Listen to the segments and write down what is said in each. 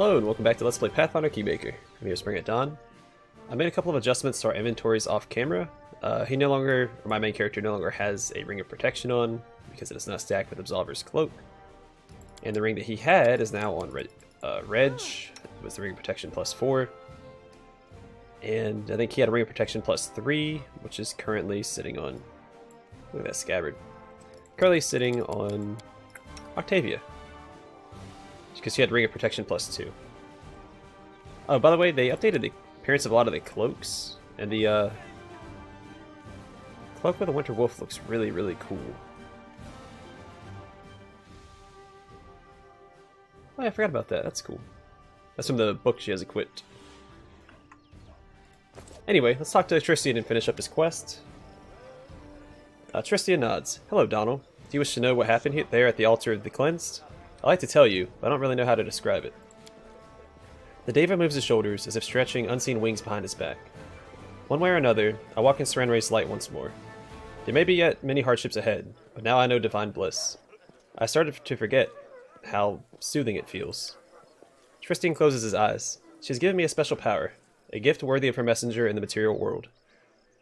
Hello and welcome back to Let's Play Pathfinder Kingmaker. I'm here to BringItDon. I made a couple of adjustments to our inventories off camera. My main character no longer has a ring of protection on because it is not stacked with Absolver's cloak. And the ring that he had is now on Reg. It was the ring of protection +4. And I think he had a ring of protection +3, which is currently sitting on... Look at that scabbard. Currently sitting on Octavia. Because she had ring of protection +2. Oh, by the way, they updated the appearance of a lot of the cloaks, and the cloak with the Winter Wolf looks really, really cool. Oh, I forgot about that. That's cool. That's from the book she has equipped. Anyway, let's talk to Tristian and finish up his quest. Tristian nods. Hello, Donald. Do you wish to know what happened there at the altar of the cleansed? I like to tell you, but I don't really know how to describe it. The Deva moves his shoulders as if stretching unseen wings behind his back. One way or another, I walk in Serenray's light once more. There may be yet many hardships ahead, but now I know divine bliss. I started to forget how soothing it feels. Tristian closes his eyes. She has given me a special power, a gift worthy of her messenger in the material world.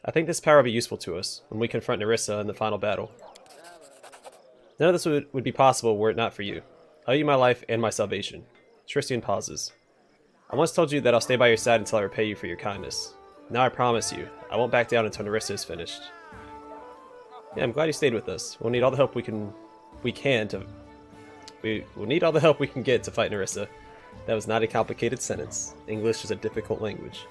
I think this power will be useful to us when we confront Nerissa in the final battle. None of this would be possible were it not for you. I owe you my life and my salvation. Tristian pauses. I once told you that I'll stay by your side until I repay you for your kindness. Now I promise you, I won't back down until Nerissa is finished. Yeah, I'm glad you stayed with us. We'll need all the help we will need all the help we can get to fight Nerissa. That was not a complicated sentence. English is a difficult language.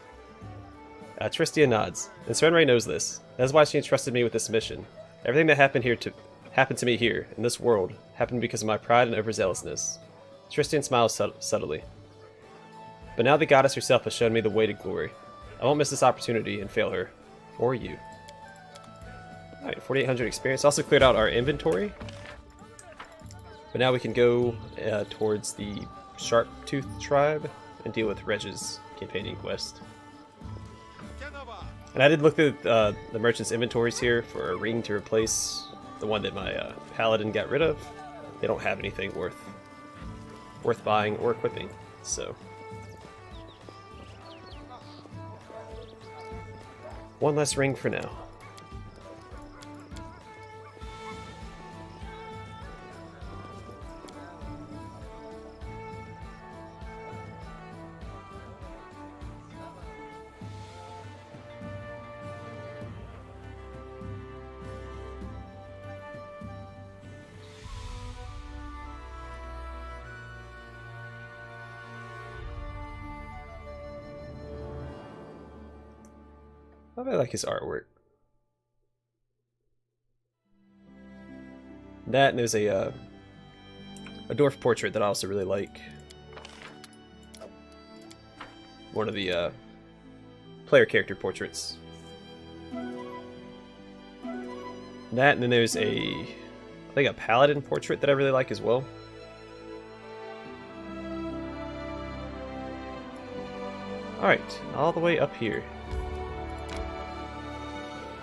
Tristian nods, and Serenray knows this. That is why she entrusted me with this mission. Everything that happened to me here, in this world, happened because of my pride and overzealousness. Tristian smiles subtly. But now the goddess herself has shown me the way to glory. I won't miss this opportunity and fail her. Or you. Alright, 4,800 experience. Also cleared out our inventory. But now we can go towards the Sharp-Tooth tribe and deal with Reg's campaigning quest. And I did look through the merchant's inventories here for a ring to replace the one that my paladin got rid of. They don't have anything worth buying or equipping, so one less ring for now. I like his artwork. That, and there's a dwarf portrait that I also really like. One of the player character portraits. That, and then there's I think a paladin portrait that I really like as well. Alright, all the way up here.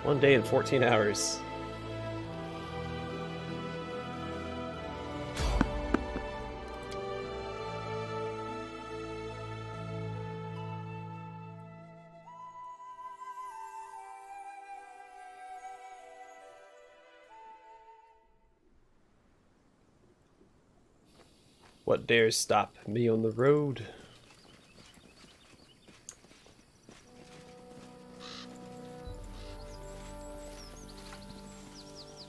1 day and 14 hours. What dares stop me on the road?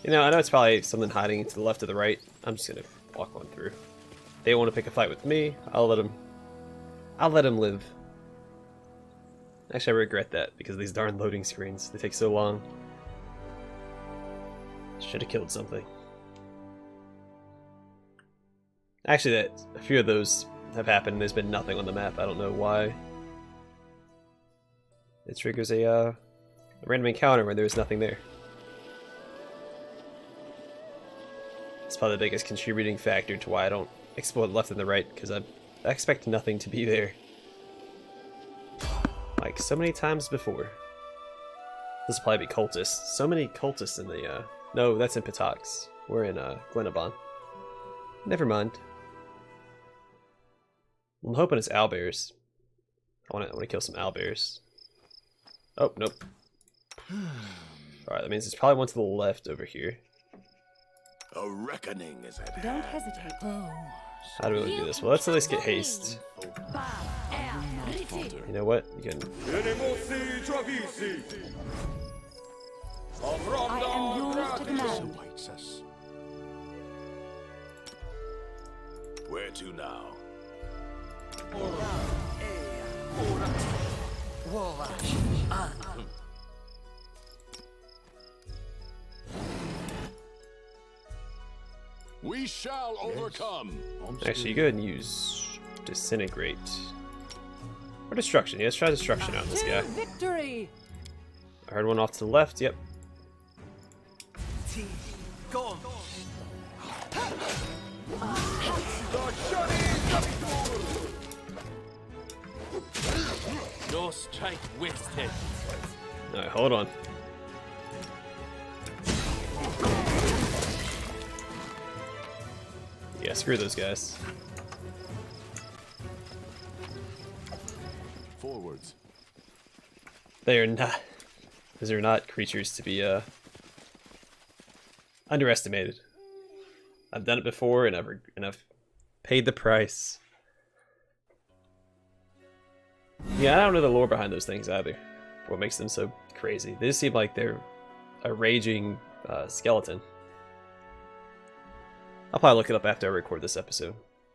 You know, I know it's probably something hiding to the left or the right. I'm just gonna walk on through. They want to pick a fight with me. I'll let them live. Actually, I regret that because of these darn loading screens. They take so long. Should have killed something. Actually, a few of those have happened. There's been nothing on the map. I don't know why. It triggers a random encounter where there's nothing there. It's probably the biggest contributing factor to why I don't explore the left and the right, because I expect nothing to be there. Like so many times before. This will probably be cultists. So many cultists in the, no, that's in Patox. We're in, Glenabon. Never mind. I'm hoping it's owlbears. I want to kill some owlbears. Oh, nope. Alright, that means there's probably one to the left over here. A reckoning is at hand. Don't hesitate. How do we really do this? Well, let's at least get haste. You know what? You can... I am yours to command. Where to now? We shall overcome. Actually, you go ahead and use Disintegrate. Or Destruction. Yeah, let's try Destruction out this guy. Victory! I heard one off to the left, yep. No strike wasted. Alright, hold on. Yeah, screw those guys. Forwards. They are not... Those are not creatures to be, underestimated. I've done it before, and I've paid the price. Yeah, I don't know the lore behind those things either. What makes them so crazy? They just seem like they're a raging skeleton. I'll probably look it up after I record this episode.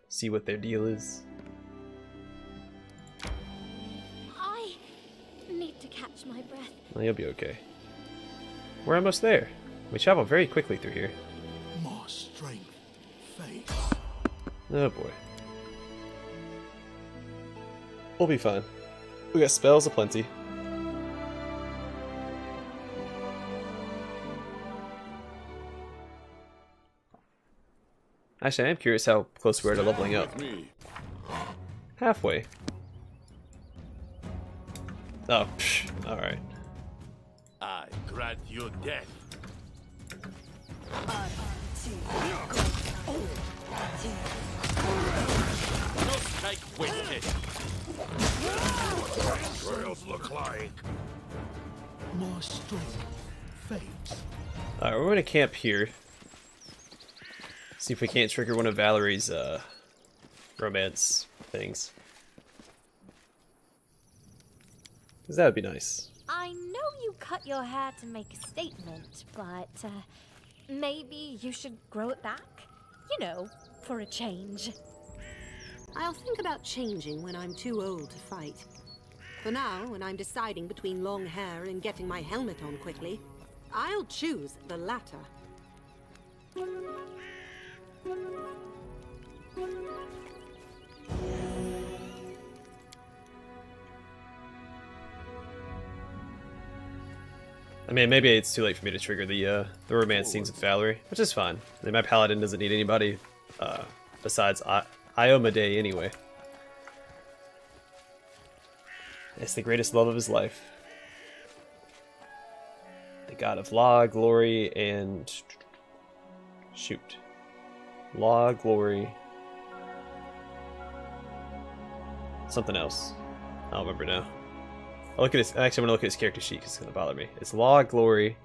See what their deal is. I need to catch my breath. Well, you'll be okay. We're almost there. We travel very quickly through here. More strength. Faith. Oh boy. We'll be fine. We got spells aplenty. Actually, I am curious how close we are to leveling up. Halfway. Oh, alright. I grant you death. No strike wasted. Trails look like. More strength. Faith. Alright, we're gonna camp here. See if we can't trigger one of Valerie's romance things. Because that would be nice. I know you cut your hair to make a statement, but maybe you should grow it back? You know, for a change. I'll think about changing when I'm too old to fight. For now, when I'm deciding between long hair and getting my helmet on quickly, I'll choose the latter. I mean, maybe it's too late for me to trigger the romance scenes with Valerie, which is fine. I mean, my paladin doesn't need anybody besides Iomade anyway. It's the greatest love of his life. The god of law, glory, and... shoot. Law, glory... something else. I don't remember now. I'll look at his, actually, I'm gonna look at his character sheet because it's gonna bother me. It's law, glory.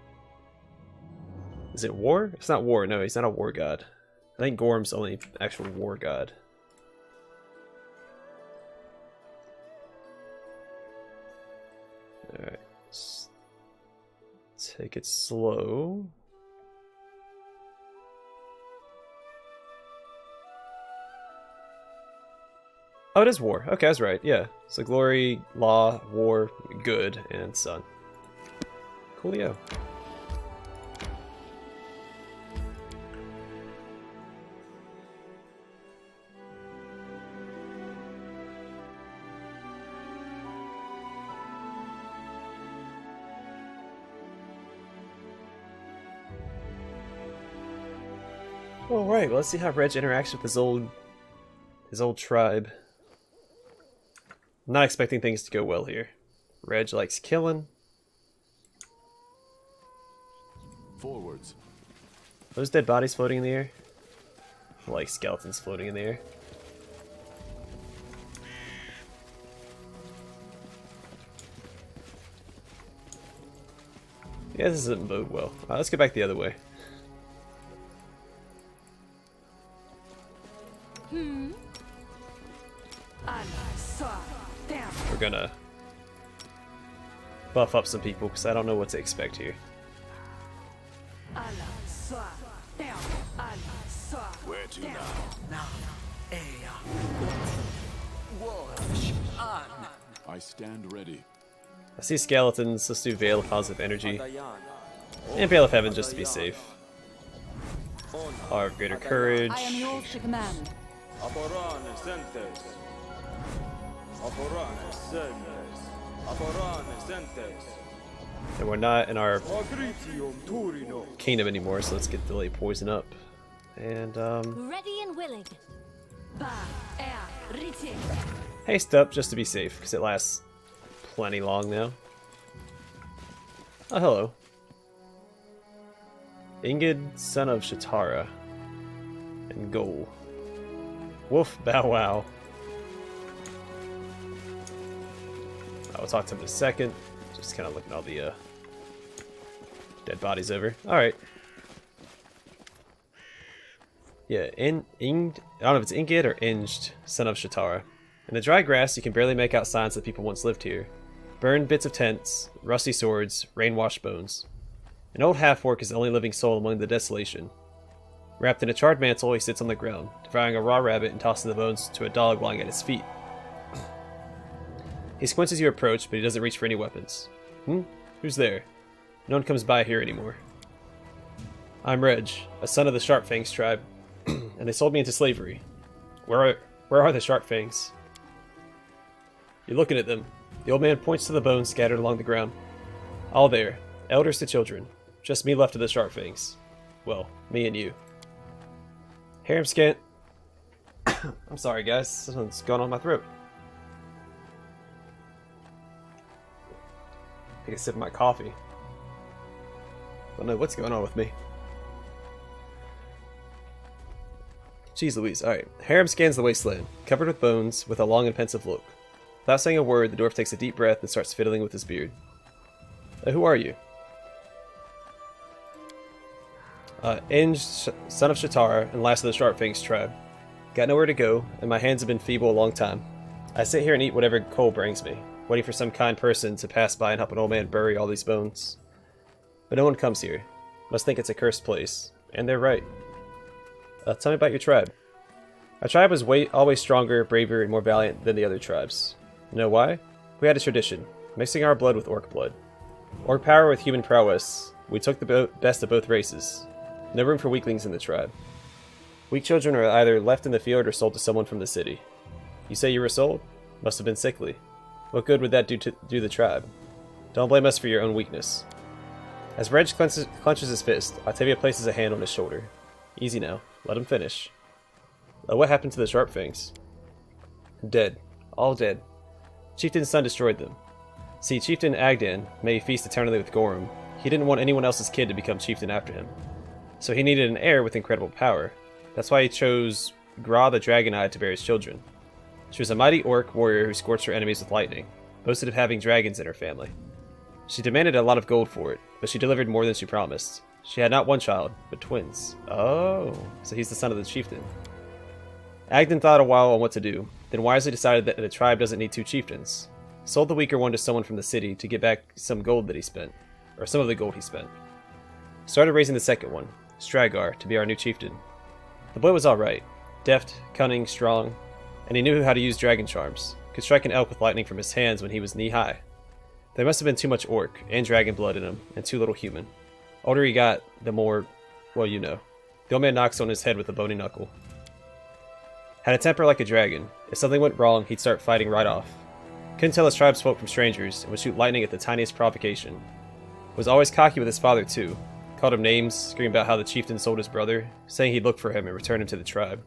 Is it war? It's not war. No, he's not a war god. I think Gorm's the only actual war god. Alright. Take it slow. Oh, it is war. Okay, I was right. Yeah. So glory, law, war, good, and sun. Coolio. Alright, well, let's see how Reg interacts with his old tribe. I'm not expecting things to go well here. Reg likes killing. Forwards. Those dead bodies floating in the air? I like skeletons floating in the air. Yeah, this doesn't bode well. Let's go back the other way. We're gonna buff up some people because I don't know what to expect here. Where to now? I stand ready. I see skeletons. Let's do Veil of Positive Energy. And Veil of Heaven just to be safe. Our Greater Courage. I am yours to command. And we're not in our kingdom anymore, so let's get Delay Poison up. And, Ready and willing. haste up just to be safe, because it lasts plenty long now. Oh, hello. Ingid, son of Shatara. And Gol. Woof, bow wow. I'll talk to him in a second. Just kind of looking all the dead bodies over. Alright. Yeah, I don't know if it's Ingid or Inged, son of Shatara. In the dry grass, you can barely make out signs that people once lived here. Burned bits of tents, rusty swords, rain-washed bones. An old half-orc is the only living soul among the desolation. Wrapped in a charred mantle, he sits on the ground, devouring a raw rabbit and tossing the bones to a dog lying at his feet. He squints as you approach, but he doesn't reach for any weapons. Who's there? No one comes by here anymore. I'm Reg, a son of the Sharpfangs tribe, and they sold me into slavery. Where are the Sharpfangs? You're looking at them. The old man points to the bones scattered along the ground. All there, elders to children. Just me left of the Sharpfangs. Well, me and you. Harem scant. I'm sorry, guys. Something's going on my throat. Take a sip of my coffee. Don't know what's going on with me. Jeez Louise. Alright. Harem scans the wasteland, covered with bones, with a long and pensive look. Without saying a word, the dwarf takes a deep breath and starts fiddling with his beard. Who are you? Inge, son of Shatara, and last of the Sharpfangs tribe. Got nowhere to go, and my hands have been feeble a long time. I sit here and eat whatever Cole brings me, waiting for some kind person to pass by and help an old man bury all these bones. But no one comes here. Must think it's a cursed place. And they're right. Tell me about your tribe. Our tribe was always stronger, braver, and more valiant than the other tribes. You know why? We had a tradition, mixing our blood with orc blood. Orc power with human prowess. We took the best of both races. No room for weaklings in the tribe. Weak children are either left in the field or sold to someone from the city. You say you were sold? Must have been sickly. What good would that do the tribe? Don't blame us for your own weakness. As Reg clenches his fist, Octavia places a hand on his shoulder. Easy now. Let him finish. What happened to the Sharpfangs? Dead. All dead. Chieftain's son destroyed them. See, Chieftain Agdan may feast eternally with Gorham. He didn't want anyone else's kid to become chieftain after him. So he needed an heir with incredible power. That's why he chose Gra the Dragon-Eyed to bear his children. She was a mighty orc warrior who scorched her enemies with lightning, boasted of having dragons in her family. She demanded a lot of gold for it, but she delivered more than she promised. She had not one child, but twins. Oh, so he's the son of the chieftain. Agdan thought a while on what to do, then wisely decided that the tribe doesn't need two chieftains. Sold the weaker one to someone from the city to get back some gold that he spent, or some of the gold he spent. Started raising the second one, Stragar, to be our new chieftain. The boy was alright, deft, cunning, strong, and he knew how to use dragon charms, could strike an elk with lightning from his hands when he was knee-high. There must have been too much orc and dragon blood in him, and too little human. Older he got, the more, well, you know. The old man knocks on his head with a bony knuckle. Had a temper like a dragon. If something went wrong, he'd start fighting right off. Couldn't tell his tribefolk from strangers, and would shoot lightning at the tiniest provocation. Was always cocky with his father, too. Called him names, screamed about how the chieftain sold his brother, saying he'd look for him and return him to the tribe.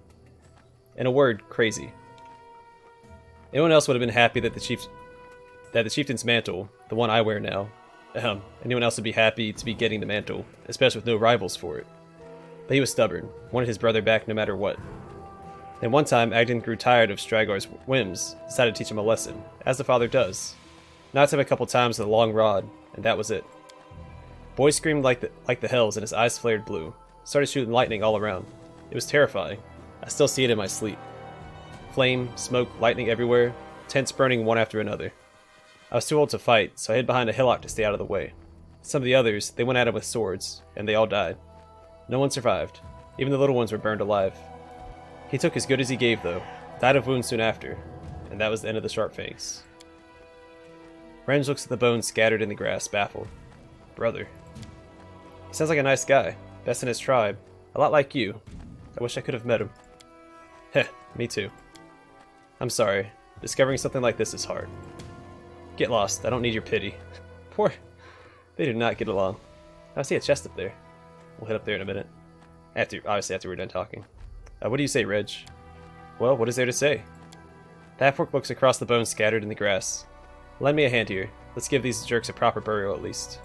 In a word, crazy. Anyone else would have been happy that the chieftain's mantle, the one I wear now, anyone else would be happy to be getting the mantle, especially with no rivals for it. But he was stubborn, wanted his brother back no matter what. Then one time, Agdan grew tired of Stragar's whims, decided to teach him a lesson, as the father does. Knocked him a couple times with a long rod, and that was it. Boy screamed like the hells and his eyes flared blue. Started shooting lightning all around. It was terrifying. I still see it in my sleep. Flame, smoke, lightning everywhere, tents burning one after another. I was too old to fight, so I hid behind a hillock to stay out of the way. Some of the others, they went at him with swords, and they all died. No one survived. Even the little ones were burned alive. He took as good as he gave, though. Died of wounds soon after. And that was the end of the Sharp Fangs. Renge looks at the bones scattered in the grass, baffled. Brother. He sounds like a nice guy. Best in his tribe. A lot like you. I wish I could have met him. Heh, me too. I'm sorry. Discovering something like this is hard. Get lost. I don't need your pity. Poor. They do not get along. I see a chest up there. We'll head up there in a minute. Obviously after we're done talking. What do you say, Reg? Well, what is there to say? The half-orc looks across the bones scattered in the grass. Lend me a hand here. Let's give these jerks a proper burial at least.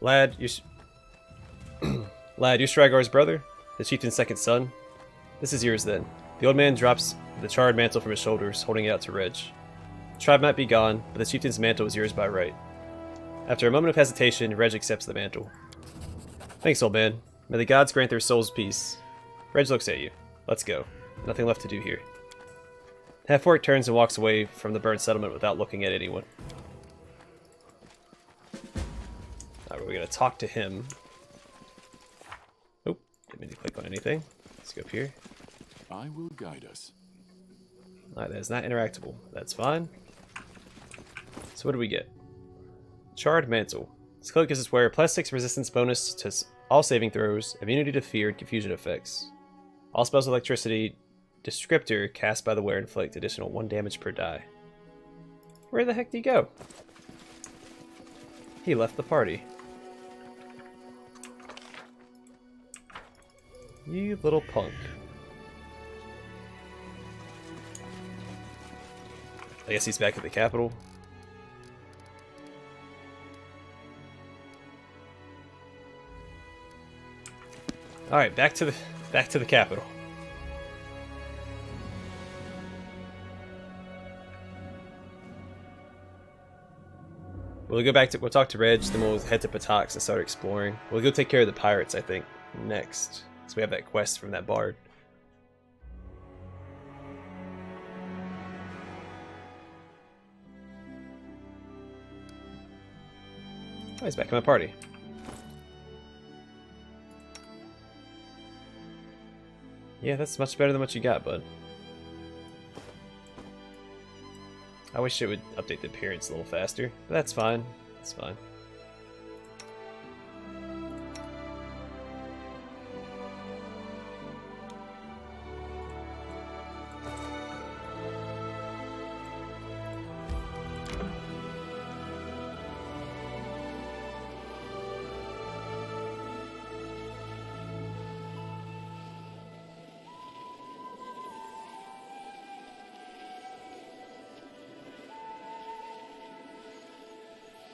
Lad, you're Stragar's brother? The chieftain's second son? This is yours then. The old man drops the charred mantle from his shoulders, holding it out to Reg. The tribe might be gone, but the chieftain's mantle is yours by right. After a moment of hesitation, Reg accepts the mantle. Thanks, old man. May the gods grant their souls peace. Reg looks at you. Let's go. Nothing left to do here. Half-orc turns and walks away from the burned settlement without looking at anyone. Alright, we're going to talk to him. Oh, didn't mean to click on anything. Let's go up here. I will guide us. Alright, that is not interactable. That's fine. So what do we get? Charred Mantle. This cloak gives us wearer +6 resistance bonus to all saving throws, immunity to fear, and confusion effects. All spells with electricity descriptor cast by the wearer inflict additional 1 damage per die. Where the heck did he go? He left the party. You little punk. I guess he's back at the capital. All right, back to the capital. We'll talk to Reg, then we'll head to Patox and start exploring. We'll go take care of the pirates, I think, next. So we have that quest from that bard. Oh, he's back in my party. Yeah, that's much better than what you got, bud. I wish it would update the appearance a little faster, but that's fine. That's fine.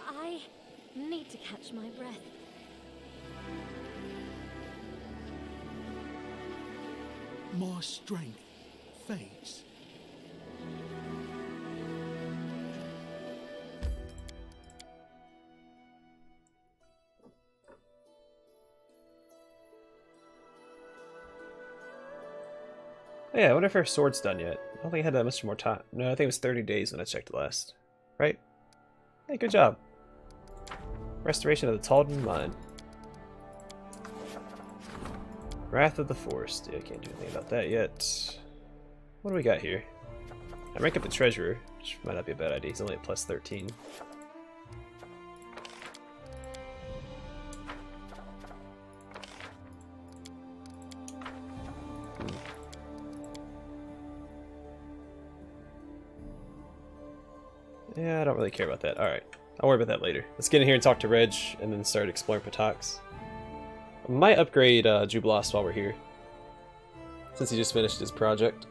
I need to catch my breath. My strength fades. Oh, yeah, I wonder if our sword's done yet. I don't think I had that much more time. No, I think it was 30 days when I checked last. Right? Hey, good job. Restoration of the Talden Mine. Wrath of the Forest. Yeah, I can't do anything about that yet. What do we got here? I rank up the Treasurer, which might not be a bad idea. He's only at +13. Yeah, I don't really care about that. Alright, I'll worry about that later. Let's get in here and talk to Reg, and then start exploring Patox. I might upgrade Jublos while we're here, since he just finished his project.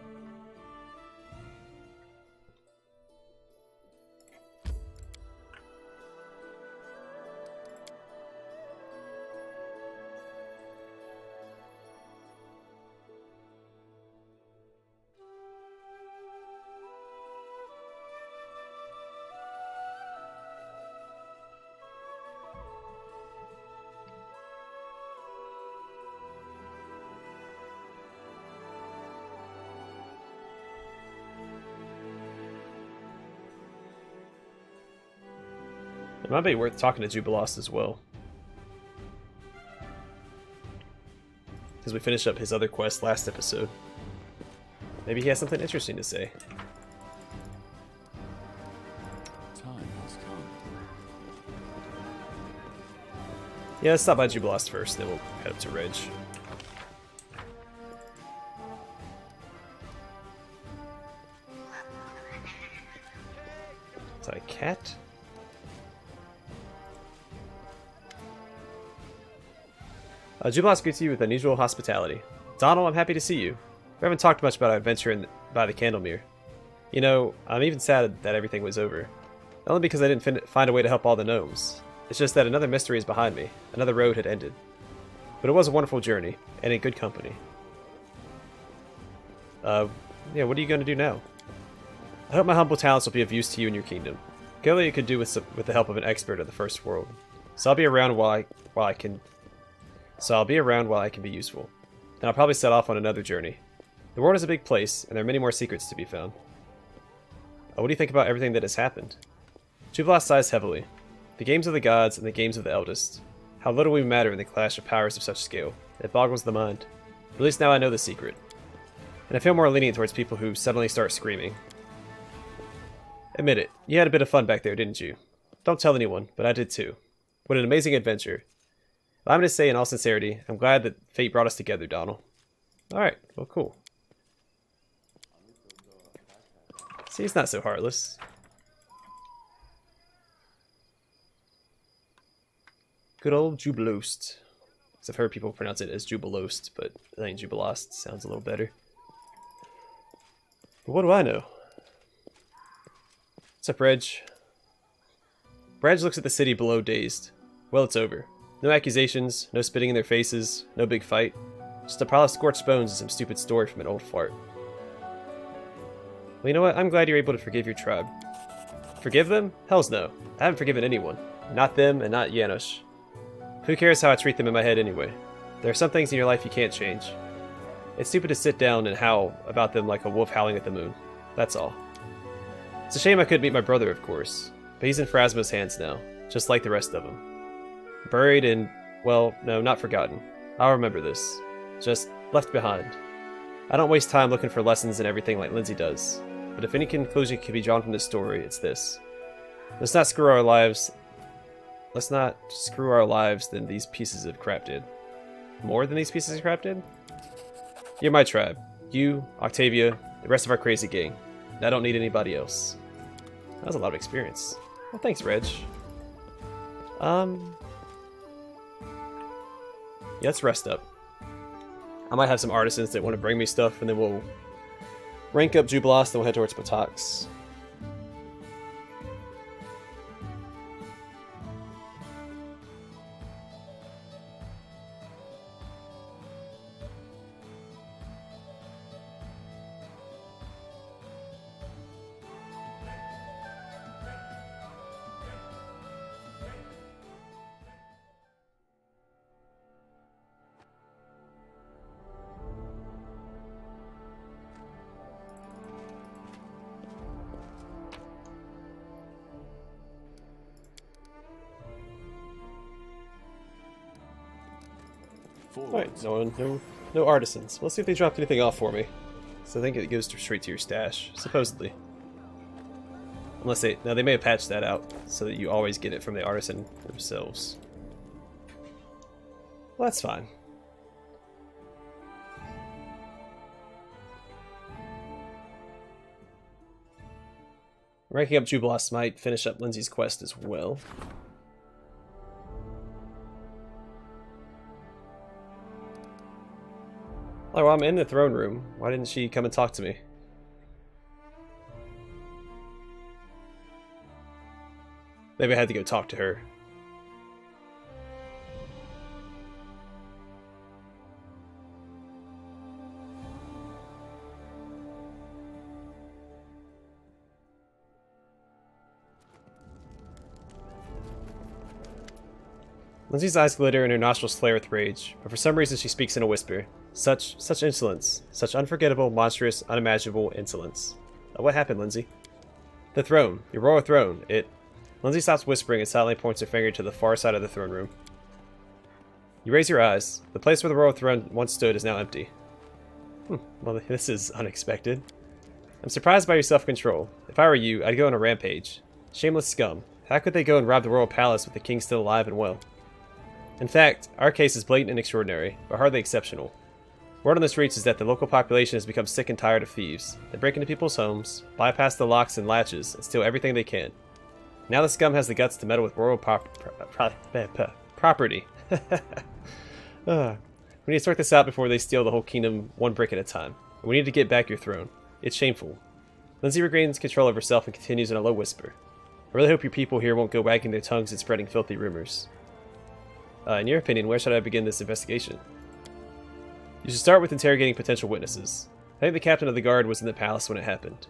It might be worth talking to Jubilost as well. Because we finished up his other quest last episode. Maybe he has something interesting to say. Time has come. Yeah, let's stop by Jubilost first, then we'll head up to Reg. Is that a cat? Jubilost greets you with unusual hospitality. Donald, I'm happy to see you. We haven't talked much about our adventure by the Candlemere. You know, I'm even sad that everything was over. Only because I didn't find a way to help all the gnomes. It's just that another mystery is behind me. Another road had ended. But it was a wonderful journey, and in good company. Yeah, what are you going to do now? I hope my humble talents will be of use to you and your kingdom. Clearly it could do with the help of an expert of the First World. So I'll be around while I can be useful. Then I'll probably set off on another journey. The world is a big place, and there are many more secrets to be found. What do you think about everything that has happened? Jubilost sighs heavily. The games of the gods and the games of the eldest. How little we matter in the clash of powers of such scale. It boggles the mind. But at least now I know the secret. And I feel more lenient towards people who suddenly start screaming. Admit it, you had a bit of fun back there, didn't you? Don't tell anyone, but I did too. What an amazing adventure. I'm going to say in all sincerity, I'm glad that fate brought us together, Donald. Alright, well cool. See, he's not so heartless. Good old Jubilost. Because I've heard people pronounce it as Jubilost, but I think Jubilost sounds a little better. But what do I know? What's up, Reg? Reg looks at the city below, dazed. Well, it's over. No accusations, no spitting in their faces, no big fight. Just a pile of scorched bones and some stupid story from an old fart. Well, you know what? I'm glad you're able to forgive your tribe. Forgive them? Hells no. I haven't forgiven anyone. Not them and not Janos. Who cares how I treat them in my head anyway? There are some things in your life you can't change. It's stupid to sit down and howl about them like a wolf howling at the moon. That's all. It's a shame I couldn't meet my brother, of course. But he's in Phrasma's hands now, just like the rest of them. Buried and, well, no, not forgotten. I'll remember this. Just left behind. I don't waste time looking for lessons in everything like Lindsay does. But if any conclusion can be drawn from this story, it's this. Let's not screw our lives than these pieces of crap did. More than these pieces of crap did? You're my tribe. You, Octavia, the rest of our crazy gang. I don't need anybody else. That was a lot of experience. Well, thanks, Reg. Yeah, let's rest up. I might have some artisans that want to bring me stuff, and then we'll rank up Jubilost, and we'll head towards Patox. Alright, no artisans. Let's see if they dropped anything off for me. So I think it goes straight to your stash, supposedly. Unless they may have patched that out so that you always get it from the artisan themselves. Well, that's fine. Ranking up Jubilost might finish up Lindsay's quest as well. Oh, well, I'm in the throne room. Why didn't she come and talk to me? Maybe I had to go talk to her. Lindsay's eyes glitter and her nostrils flare with rage, but for some reason she speaks in a whisper. Such insolence. Such unforgettable, monstrous, unimaginable insolence. What happened, Lindsay? The throne. Your royal throne. Lindsay stops whispering and silently points her finger to the far side of the throne room. You raise your eyes. The place where the royal throne once stood is now empty. Well, this is unexpected. I'm surprised by your self-control. If I were you, I'd go on a rampage. Shameless scum. How could they go and rob the royal palace with the king still alive and well? In fact, our case is blatant and extraordinary, but hardly exceptional. Word on the streets is that the local population has become sick and tired of thieves. They break into people's homes, bypass the locks and latches, and steal everything they can. Now the scum has the guts to meddle with royal property. We need to sort this out before they steal the whole kingdom one brick at a time. We need to get back your throne. It's shameful. Lindsay regains control of herself and continues in a low whisper. I really hope your people here won't go wagging their tongues and spreading filthy rumors. In your opinion, where should I begin this investigation? You should start with interrogating potential witnesses. I think the captain of the guard was in the palace when it happened.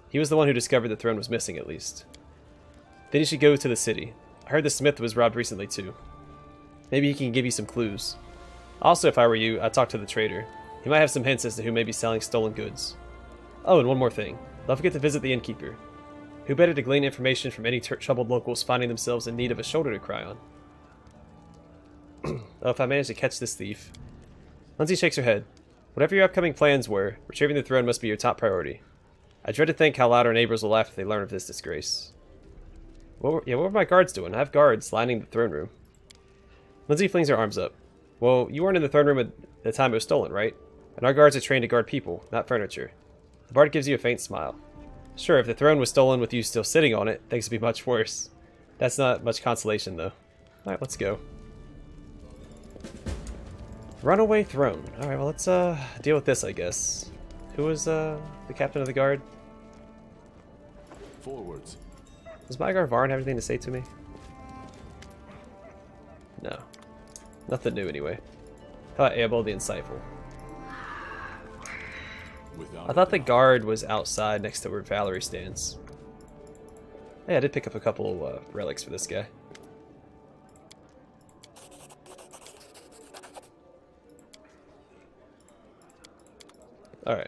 He was the one who discovered the throne was missing, at least. Then you should go to the city. I heard the smith was robbed recently, too. Maybe he can give you some clues. Also, if I were you, I'd talk to the trader. He might have some hints as to who may be selling stolen goods. Oh, and one more thing. Don't forget to visit the innkeeper. Who better to glean information from any troubled locals finding themselves in need of a shoulder to cry on? Oh, if I manage to catch this thief. Lindsay shakes her head. Whatever your upcoming plans were, retrieving the throne must be your top priority. I dread to think how loud our neighbors will laugh if they learn of this disgrace. What were my guards doing? I have guards lining the throne room. Lindsay flings her arms up. Well, you weren't in the throne room at the time it was stolen, right? And our guards are trained to guard people, not furniture. The bard gives you a faint smile. Sure, if the throne was stolen with you still sitting on it, things would be much worse. That's not much consolation, though. Alright, let's go. Runaway throne. Alright, well, let's deal with this, I guess. Who was the captain of the guard? Forwards. Does Mygar Varn have anything to say to me? No. Nothing new, anyway. How about Abel the Insightful? I thought the guard was outside next to where Valerie stands. Hey, I did pick up a couple relics for this guy. Alright.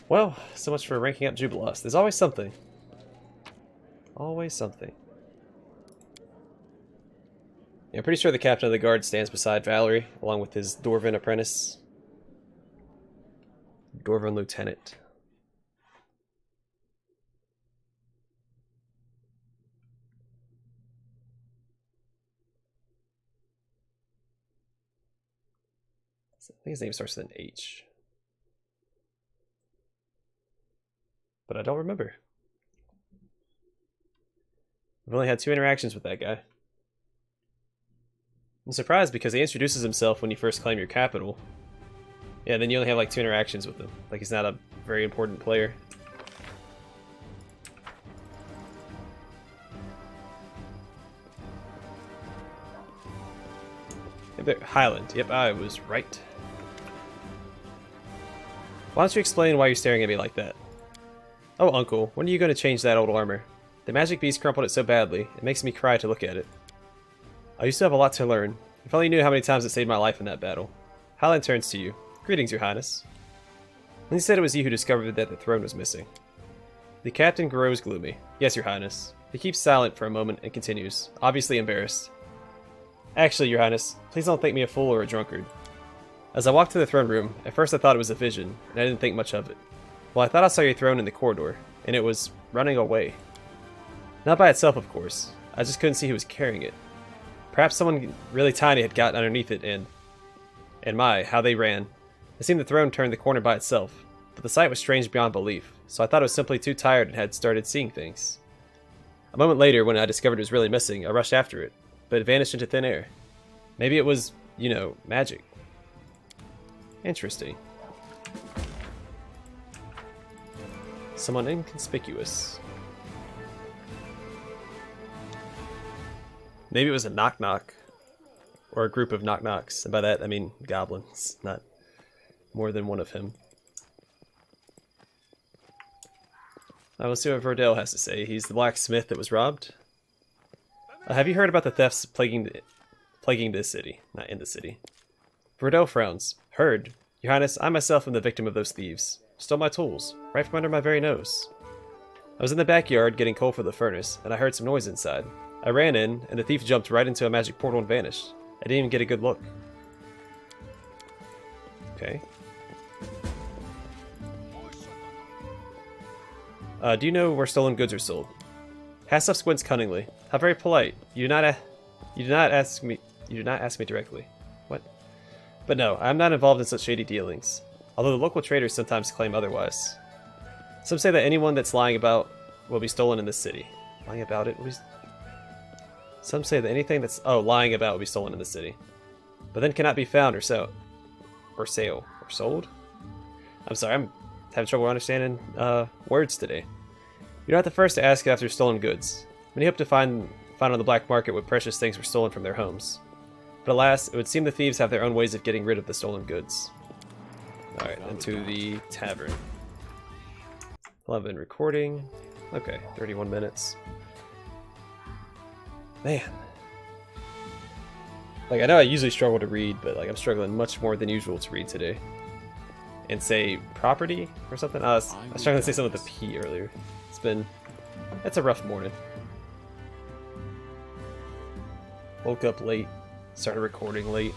Well, so much for ranking up Jubilost. There's always something. Always something. Yeah, I'm pretty sure the captain of the guard stands beside Valerie, along with his Dwarven apprentice. Dwarven lieutenant. I think his name starts with an H. But I don't remember. I've only had 2 interactions with that guy. I'm surprised because he introduces himself when you first claim your capital. Yeah, then you only have like 2 interactions with him. Like he's not a very important player. Highland. Yep, I was right. Why don't you explain why you're staring at me like that? Oh, Uncle, when are you going to change that old armor? The magic beast crumpled it so badly, it makes me cry to look at it. I used to have a lot to learn. If only you knew how many times it saved my life in that battle. Highland turns to you. Greetings, Your Highness. Lindsay said it was you who discovered that the throne was missing. The captain grows gloomy. Yes, Your Highness. He keeps silent for a moment and continues, obviously embarrassed. Actually, Your Highness, please don't think me a fool or a drunkard. As I walked to the throne room, at first I thought it was a vision, and I didn't think much of it. Well, I thought I saw your throne in the corridor, and it was running away. Not by itself, of course. I just couldn't see who was carrying it. Perhaps someone really tiny had gotten underneath it and my, how they ran. It seemed the throne turned the corner by itself, but the sight was strange beyond belief, so I thought it was simply too tired and had started seeing things. A moment later, when I discovered it was really missing, I rushed after it, but it vanished into thin air. Maybe it was, you know, magic. Interesting. Someone inconspicuous. Maybe it was a knock-knock. Or a group of knock-knocks. And by that, I mean goblins. Not more than one of him. I will see what Verdell has to say. He's the blacksmith that was robbed. Have you heard about the thefts plaguing this city? Not in the city. Verdell frowns. Heard. Your Highness, I myself am the victim of those thieves. Stole my tools. Right from under my very nose. I was in the backyard getting coal for the furnace, and I heard some noise inside. I ran in, and the thief jumped right into a magic portal and vanished. I didn't even get a good look. Okay. Do you know where stolen goods are sold? Hassaf squints cunningly. How very polite. You do not ask me directly. What? But no, I am not involved in such shady dealings. Although the local traders sometimes claim otherwise. Some say that anyone that's lying about will be stolen in this city. Lying about it? Some say that anything that's lying about will be stolen in the city, but then cannot be found or sold. I'm sorry, I'm having trouble understanding words today. You're not the first to ask after stolen goods. Many hope to find on the black market what precious things were stolen from their homes. But alas, it would seem the thieves have their own ways of getting rid of the stolen goods. Alright, into the tavern. 11 recording. Okay, 31 minutes. Man. Like, I know I usually struggle to read, but like I'm struggling much more than usual to read today. And say property or something? I was trying to say something with a P earlier. It's a rough morning. Woke up late, started recording late.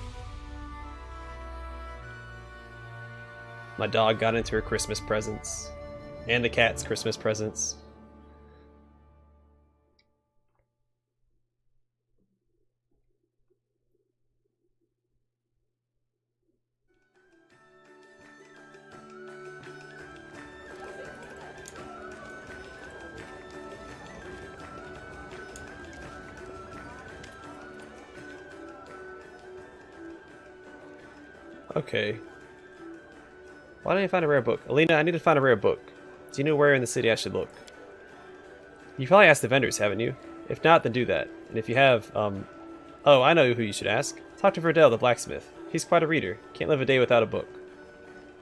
My dog got into her Christmas presents, and the cat's Christmas presents. Okay. Why didn't I find a rare book? Alina, I need to find a rare book. Do you know where in the city I should look? You probably asked the vendors, haven't you? If not, then do that. And if you have, oh, I know who you should ask. Talk to Verdell, the blacksmith. He's quite a reader. Can't live a day without a book.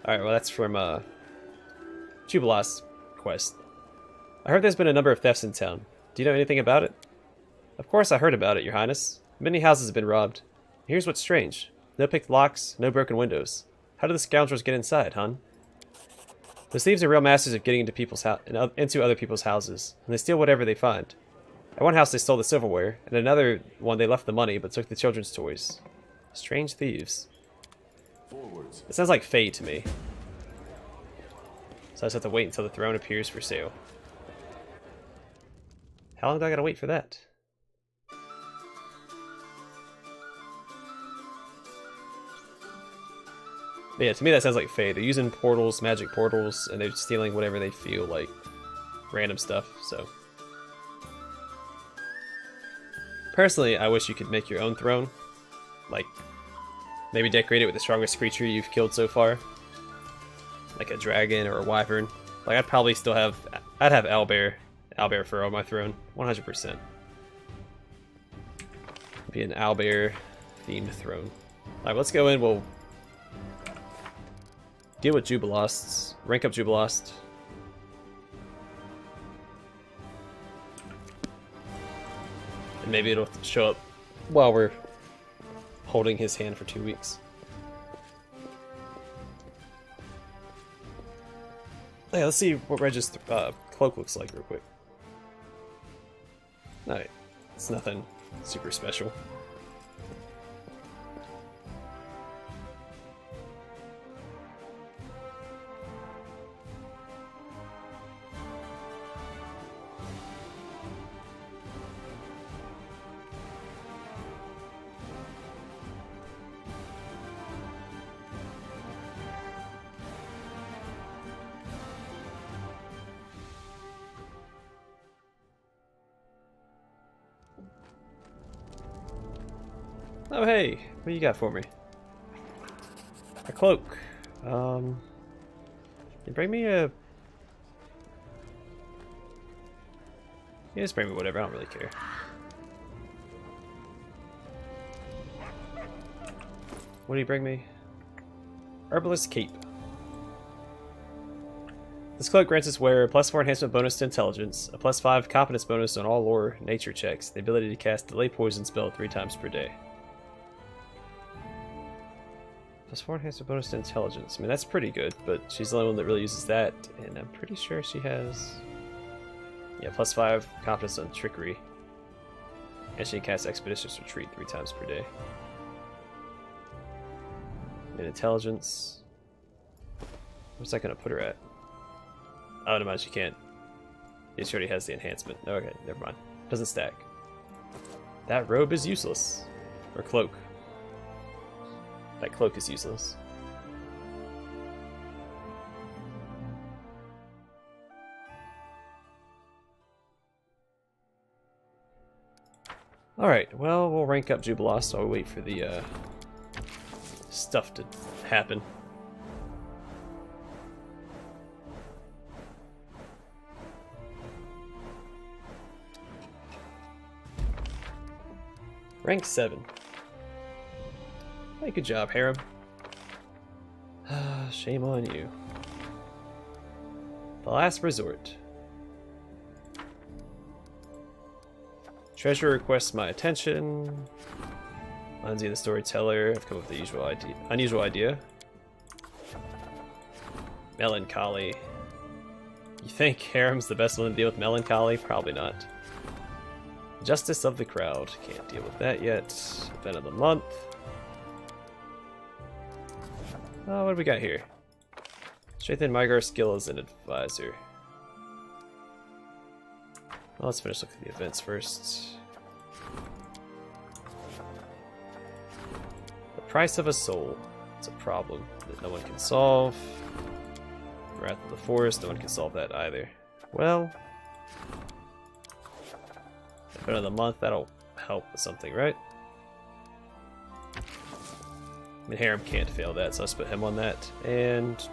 Alright, well that's from, Jubilos's quest. I heard there's been a number of thefts in town. Do you know anything about it? Of course I heard about it, your highness. Many houses have been robbed. Here's what's strange. No picked locks, no broken windows. How do the scoundrels get inside, hun? Those thieves are real masters of getting into other people's houses, and they steal whatever they find. At one house they stole the silverware, and at another one they left the money but took the children's toys. Strange thieves. Forwards. It sounds like Fate to me. So I just have to wait until the throne appears for sale. How long do I gotta wait for that? But yeah, to me that sounds like Fae. They're using portals, magic portals, and they're stealing whatever they feel like. Random stuff, so. Personally, I wish you could make your own throne. Like, maybe decorate it with the strongest creature you've killed so far. Like a dragon or a wyvern. Like, I'd probably still have... I'd have owlbear fur on my throne. 100%. Be an owlbear themed throne. Alright, let's go in, we'll... deal with Jubilosts. Rank up Jubilost. And maybe it'll show up while we're holding his hand for 2 weeks. Yeah, let's see what Reg's cloak looks like real quick. Alright, it's nothing super special. Oh hey, what do you got for me? A cloak. You bring me a... Yeah, just bring me whatever, I don't really care. What do you bring me? Herbalist Cape. This cloak grants its wearer a +4 enhancement bonus to intelligence, a +5 competence bonus on all lore nature checks, the ability to cast delay poison spell 3 times per day. +4 enhancement bonus to intelligence. I mean, that's pretty good, but she's the only one that really uses that, and I'm pretty sure she has... Yeah, +5 confidence on trickery. And she can cast Expeditious Retreat 3 times per day. And intelligence. What's that going to put her at? Oh, never mind, she can't. Yeah, she already has the enhancement. Okay, never mind. Doesn't stack. That robe is useless. Or cloak. That cloak is useless. Alright, well, we'll rank up Jubilost while we wait for the stuff to happen. Rank 7. Hey, good job, Harem. Shame on you. The Last Resort. Treasure requests my attention. Lindsay the Storyteller. I've come up with the unusual idea. Melancholy. You think Harem's the best one to deal with melancholy? Probably not. Justice of the Crowd. Can't deal with that yet. Event of the month. Oh, what do we got here? Strengthen Mygar's skill as an advisor. Well, let's finish looking at the events first. The price of a soul. It's a problem that no one can solve. Wrath of the Forest, no one can solve that either. Well, event of the month, that'll help with something, right? I mean, Harem can't fail that, so let's put him on that. And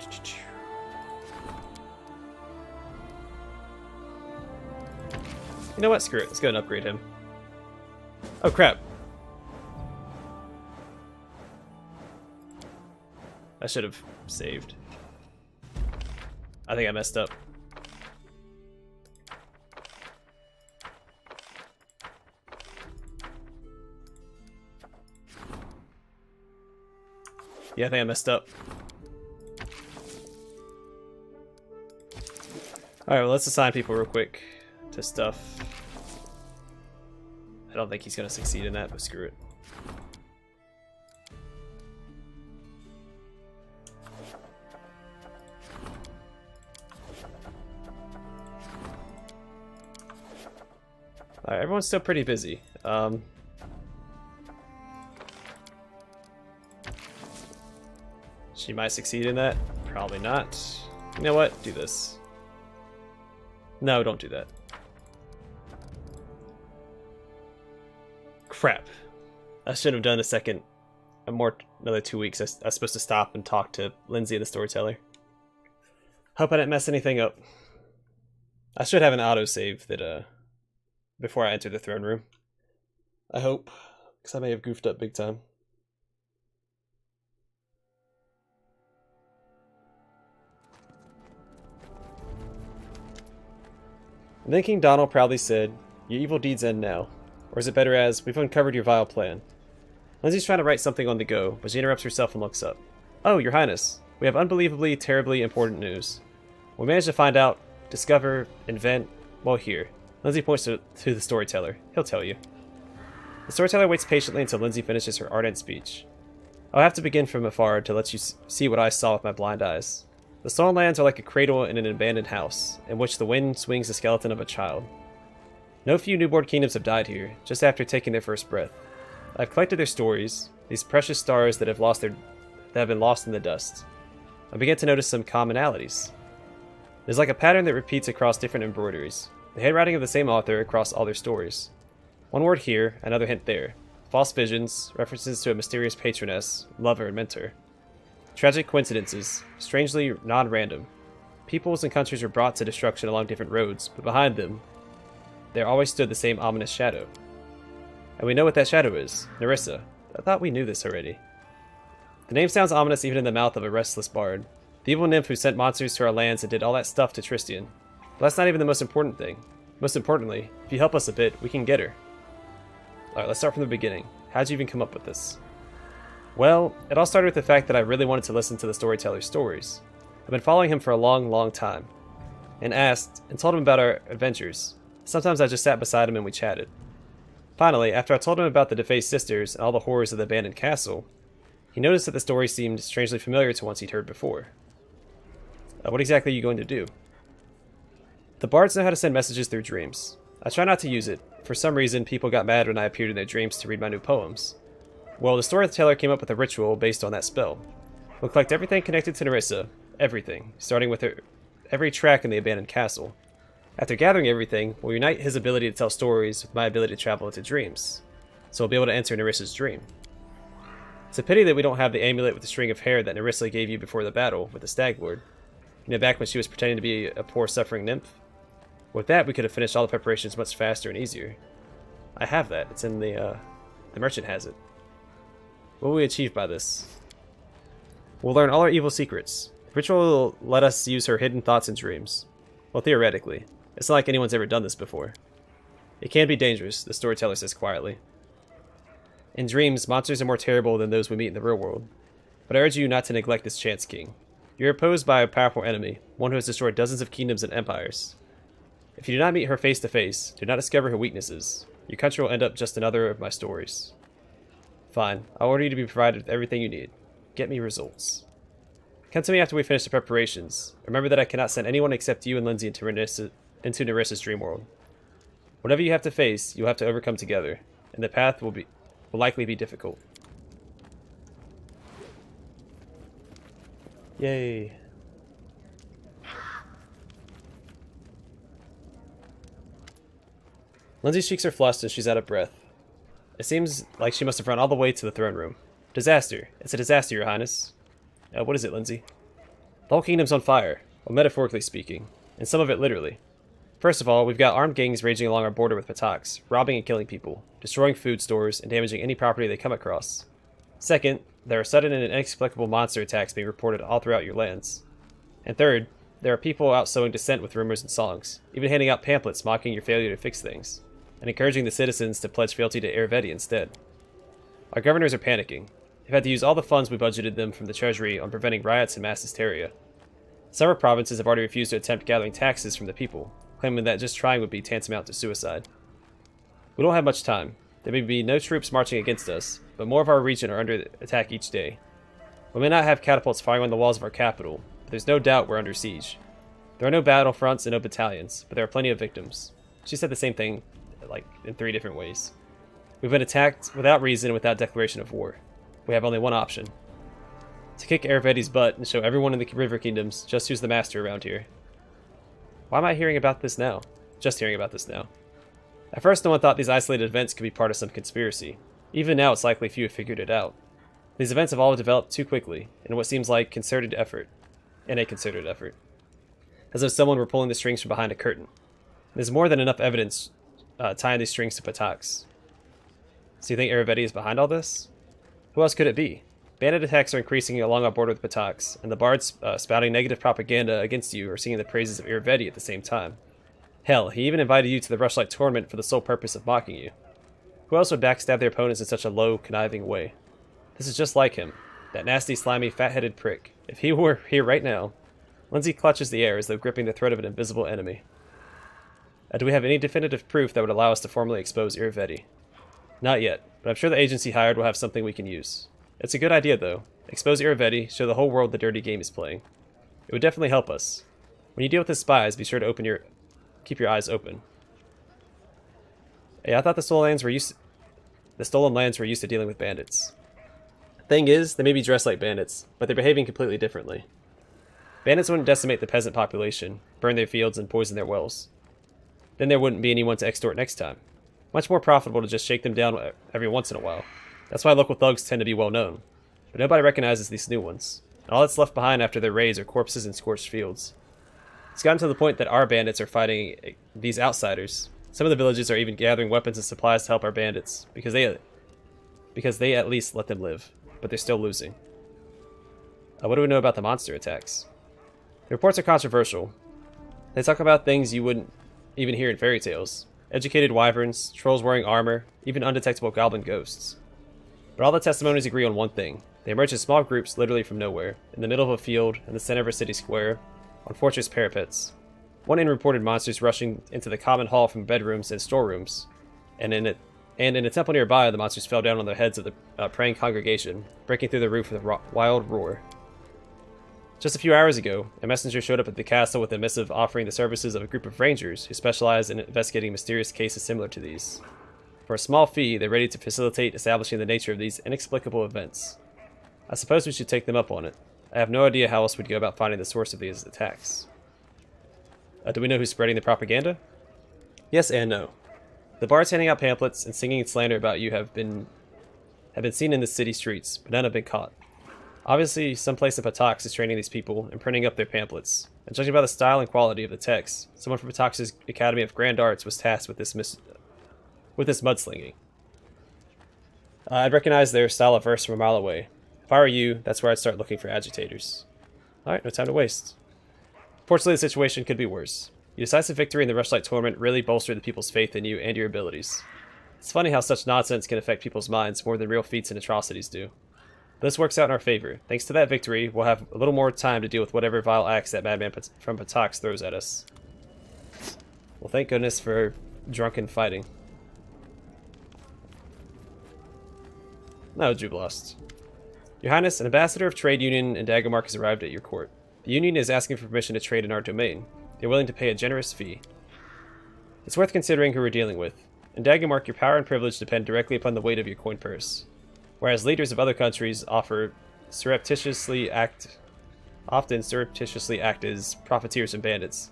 you know what? Screw it. Let's go and upgrade him. Oh, crap. I should have saved. I think I messed up. Yeah, I think I messed up. Alright, well, let's assign people real quick to stuff. I don't think he's going to succeed in that, but screw it. Alright, everyone's still pretty busy. She might succeed in that. Probably not. You know what? Do this. No, don't do that. Crap. I should have done a second. Another 2 weeks. I was supposed to stop and talk to Lindsay the Storyteller. Hope I didn't mess anything up. I should have an autosave that, before I enter the throne room. I hope. Because I may have goofed up big time. And then King Donald proudly said, "Your evil deeds end now." Or is it better as, "We've uncovered your vile plan." Lindsay's trying to write something on the go, but she interrupts herself and looks up. "Oh, Your Highness, we have unbelievably, terribly important news. We managed to find out, discover, invent, well, here." Lindsay points to the Storyteller. He'll tell you. The Storyteller waits patiently until Lindsay finishes her ardent speech. "I'll have to begin from afar to let you see what I saw with my blind eyes. The Stolen Lands are like a cradle in an abandoned house, in which the wind swings the skeleton of a child. No few newborn kingdoms have died here, just after taking their first breath. I've collected their stories, these precious stars that have been lost in the dust. I began to notice some commonalities. There's like a pattern that repeats across different embroideries, the handwriting of the same author across all their stories. One word here, another hint there. False visions, references to a mysterious patroness, lover, and mentor. Tragic coincidences, strangely non-random. Peoples and countries were brought to destruction along different roads, but behind them, there always stood the same ominous shadow. And we know what that shadow is, Nerissa. I thought we knew this already. The name sounds ominous even in the mouth of a restless bard. The evil nymph who sent monsters to our lands and did all that stuff to Tristian. But that's not even the most important thing. Most importantly, if you help us a bit, we can get her." Alright, let's start from the beginning. How'd you even come up with this? Well, it all started with the fact that I really wanted to listen to the Storyteller's stories. I've been following him for a long, long time. And told him about our adventures. Sometimes I just sat beside him and we chatted. Finally, after I told him about the defaced sisters and all the horrors of the abandoned castle, he noticed that the story seemed strangely familiar to ones he'd heard before. What exactly are you going to do? The bards know how to send messages through dreams. I try not to use it. For some reason, people got mad when I appeared in their dreams to read my new poems. Well, the storyteller came up with a ritual based on that spell. We'll collect everything connected to Nerissa, everything, starting with every track in the abandoned castle. After gathering everything, we'll unite his ability to tell stories with my ability to travel into dreams, so we'll be able to enter Nerissa's dream. It's a pity that we don't have the amulet with the string of hair that Nerissa gave you before the battle with the Stag Lord. You know, back when she was pretending to be a poor suffering nymph? With that, we could have finished all the preparations much faster and easier. I have that. It's in the merchant has it. What will we achieve by this? We'll learn all our evil secrets. The ritual will let us use her hidden thoughts and dreams. Well, theoretically. It's not like anyone's ever done this before. It can be dangerous, the storyteller says quietly. In dreams, monsters are more terrible than those we meet in the real world. But I urge you not to neglect this chance, King. You're opposed by a powerful enemy, one who has destroyed dozens of kingdoms and empires. If you do not meet her face to face, do not discover her weaknesses, your country will end up just another of my stories. Fine, I'll order you to be provided with everything you need. Get me results. Come to me after we finish the preparations. Remember that I cannot send anyone except you and Lindsay into Nerissa's dream world. Whatever you have to face, you'll have to overcome together, and the path will likely be difficult. Yay. Lindsay's cheeks are flushed and she's out of breath. It seems like she must have run all the way to the throne room. Disaster. It's a disaster, Your Highness. What is it, Lindsay? The whole kingdom's on fire, well, metaphorically speaking, and some of it literally. First of all, we've got armed gangs raging along our border with Pataks, robbing and killing people, destroying food stores, and damaging any property they come across. Second, there are sudden and inexplicable monster attacks being reported all throughout your lands. And third, there are people out sowing dissent with rumors and songs, even handing out pamphlets mocking your failure to fix things, and encouraging the citizens to pledge fealty to Ervedi instead. Our governors are panicking. They've had to use all the funds we budgeted them from the treasury on preventing riots and mass hysteria. Several provinces have already refused to attempt gathering taxes from the people, claiming that just trying would be tantamount to suicide. We don't have much time. There may be no troops marching against us, but more of our region are under attack each day. We may not have catapults firing on the walls of our capital, but there's no doubt we're under siege. There are no battle fronts and no battalions, but there are plenty of victims. She said the same thing, like, in 3 different ways. We've been attacked without reason and without declaration of war. We have only one option. To kick Ervedi's butt and show everyone in the River Kingdoms just who's the master around here. Why am I hearing about this now? Just hearing about this now. At first, no one thought these isolated events could be part of some conspiracy. Even now, it's likely few have figured it out. These events have all developed too quickly, in what seems like concerted effort. In a concerted effort. As if someone were pulling the strings from behind a curtain. There's more than enough evidence tying these strings to Pataks. So you think Ervedi is behind all this? Who else could it be? Bandit attacks are increasing along our border with Pataks, and the bards spouting negative propaganda against you are singing the praises of Ervedi at the same time. Hell, he even invited you to the Rushlight tournament for the sole purpose of mocking you. Who else would backstab their opponents in such a low, conniving way? This is just like him. That nasty, slimy, fat-headed prick. If he were here right now... Lindsay clutches the air as though gripping the throat of an invisible enemy. Do we have any definitive proof that would allow us to formally expose Ervedi? Not yet, but I'm sure the agency hired will have something we can use. It's a good idea, though. Expose Ervedi, show the whole world the dirty game he's playing. It would definitely help us. When you deal with his spies, be sure to keep your eyes open. Hey, I thought the stolen lands were used to dealing with bandits. Thing is, they may be dressed like bandits, but they're behaving completely differently. Bandits wouldn't decimate the peasant population, burn their fields, and poison their wells. Then there wouldn't be anyone to extort next time. Much more profitable to just shake them down every once in a while. That's why local thugs tend to be well known. But nobody recognizes these new ones. And all that's left behind after their raids are corpses and scorched fields. It's gotten to the point that our bandits are fighting these outsiders. Some of the villages are even gathering weapons and supplies to help our bandits, because they at least let them live. But they're still losing. What do we know about the monster attacks? The reports are controversial. They talk about things you wouldn't even hear in fairy tales. Educated wyverns, trolls wearing armor, even undetectable goblin ghosts. But all the testimonies agree on one thing. They emerge in small groups literally from nowhere, in the middle of a field, in the center of a city square, on fortress parapets. One inn reported monsters rushing into the common hall from bedrooms and storerooms, and in a temple nearby, the monsters fell down on the heads of the praying congregation, breaking through the roof with a wild roar. Just a few hours ago, a messenger showed up at the castle with a missive offering the services of a group of rangers who specialize in investigating mysterious cases similar to these. For a small fee, they're ready to facilitate establishing the nature of these inexplicable events. I suppose we should take them up on it. I have no idea how else we'd go about finding the source of these attacks. Do we know who's spreading the propaganda? Yes and no. The bards handing out pamphlets and singing slander about you have been seen in the city streets, but none have been caught. Obviously, some place in Patax is training these people and printing up their pamphlets. And judging by the style and quality of the text, someone from Patax's Academy of Grand Arts was tasked with this mudslinging. I'd recognize their style of verse from a mile away. If I were you, that's where I'd start looking for agitators. Alright, no time to waste. Fortunately, the situation could be worse. Your decisive victory in the Rushlight Tournament really bolstered the people's faith in you and your abilities. It's funny how such nonsense can affect people's minds more than real feats and atrocities do. But this works out in our favor. Thanks to that victory, we'll have a little more time to deal with whatever vile acts that madman from Patax throws at us. Well, thank goodness for drunken fighting. No, Jublost. Your Highness, an ambassador of Trade Union in Daggermark has arrived at your court. The Union is asking for permission to trade in our domain. They're willing to pay a generous fee. It's worth considering who we're dealing with. In Daggermark, your power and privilege depend directly upon the weight of your coin purse. Whereas leaders of other countries often surreptitiously act as profiteers and bandits.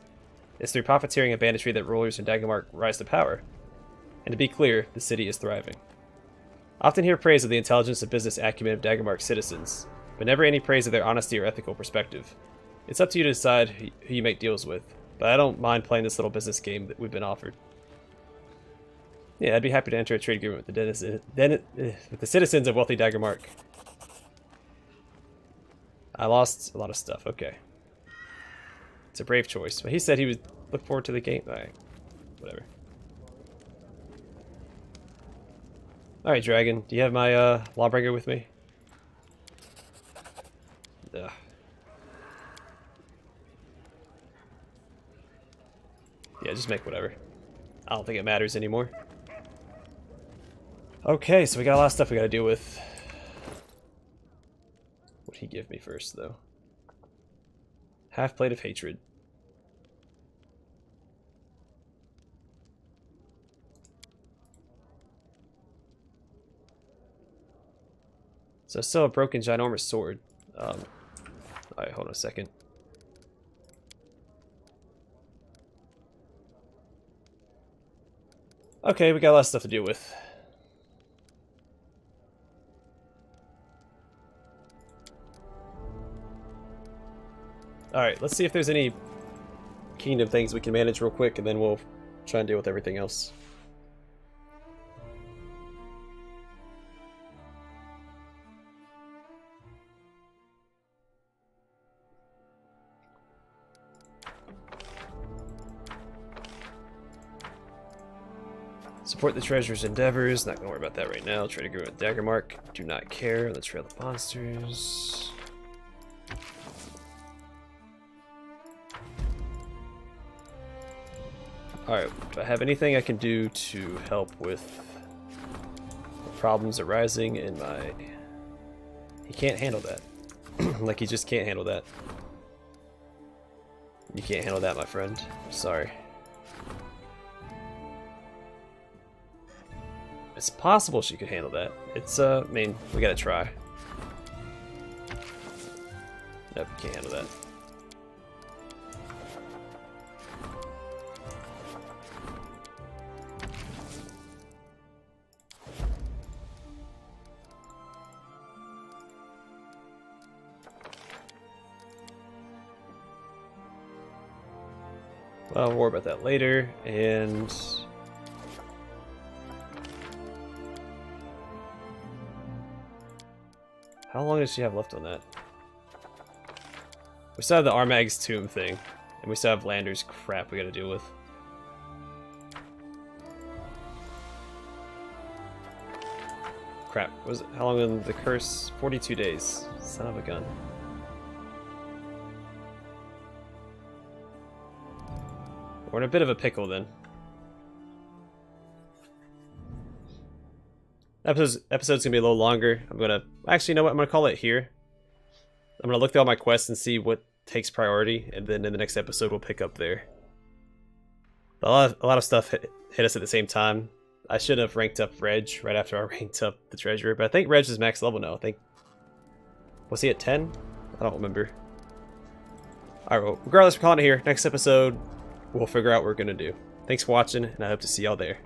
It's through profiteering and banditry that rulers in Daggermark rise to power. And to be clear, the city is thriving. I often hear praise of the intelligence and business acumen of Daggermark's citizens, but never any praise of their honesty or ethical perspective. It's up to you to decide who you make deals with, but I don't mind playing this little business game that we've been offered. Yeah, I'd be happy to enter a trade agreement with the citizens of wealthy Daggermark. I lost a lot of stuff, okay. It's a brave choice, but he said he would look forward to the game. Alright, whatever. Alright, Dragon, do you have my Lawbringer with me? Ugh. Yeah, just make whatever. I don't think it matters anymore. Okay, so we got a lot of stuff we gotta deal with. What'd he give me first, though? Half plate of hatred. So still a broken ginormous sword. Alright, hold on a second. Okay, we got a lot of stuff to deal with. Alright, let's see if there's any kingdom things we can manage real quick, and then we'll try and deal with everything else. Support the treasure's endeavors. Not gonna worry about that right now. Trade agreement with Daggermark. Do not care. Let's trail the monsters. Alright, do I have anything I can do to help with the problems arising in my... He can't handle that. Like, he just can't handle that. You can't handle that, my friend. Sorry. It's possible she could handle that. It's, I mean, we gotta try. Nope, can't handle that. Well, we'll worry about that later, and... How long does she have left on that? We still have the Armag's tomb thing, and we still have Lander's crap we gotta deal with. Crap, was it, how long in the curse? 42 days. Son of a gun. We're in a bit of a pickle then. Episode's gonna be a little longer. Actually, you know what? I'm gonna call it here. I'm gonna look through all my quests and see what takes priority, and then in the next episode we'll pick up there. But a lot of stuff hit us at the same time. I should have ranked up Reg right after I ranked up the treasurer, but I think Reg is max level now. I think, was he at 10? I don't remember. Alright, well, regardless, we're calling it here. Next episode, we'll figure out what we're gonna do. Thanks for watching, and I hope to see y'all there.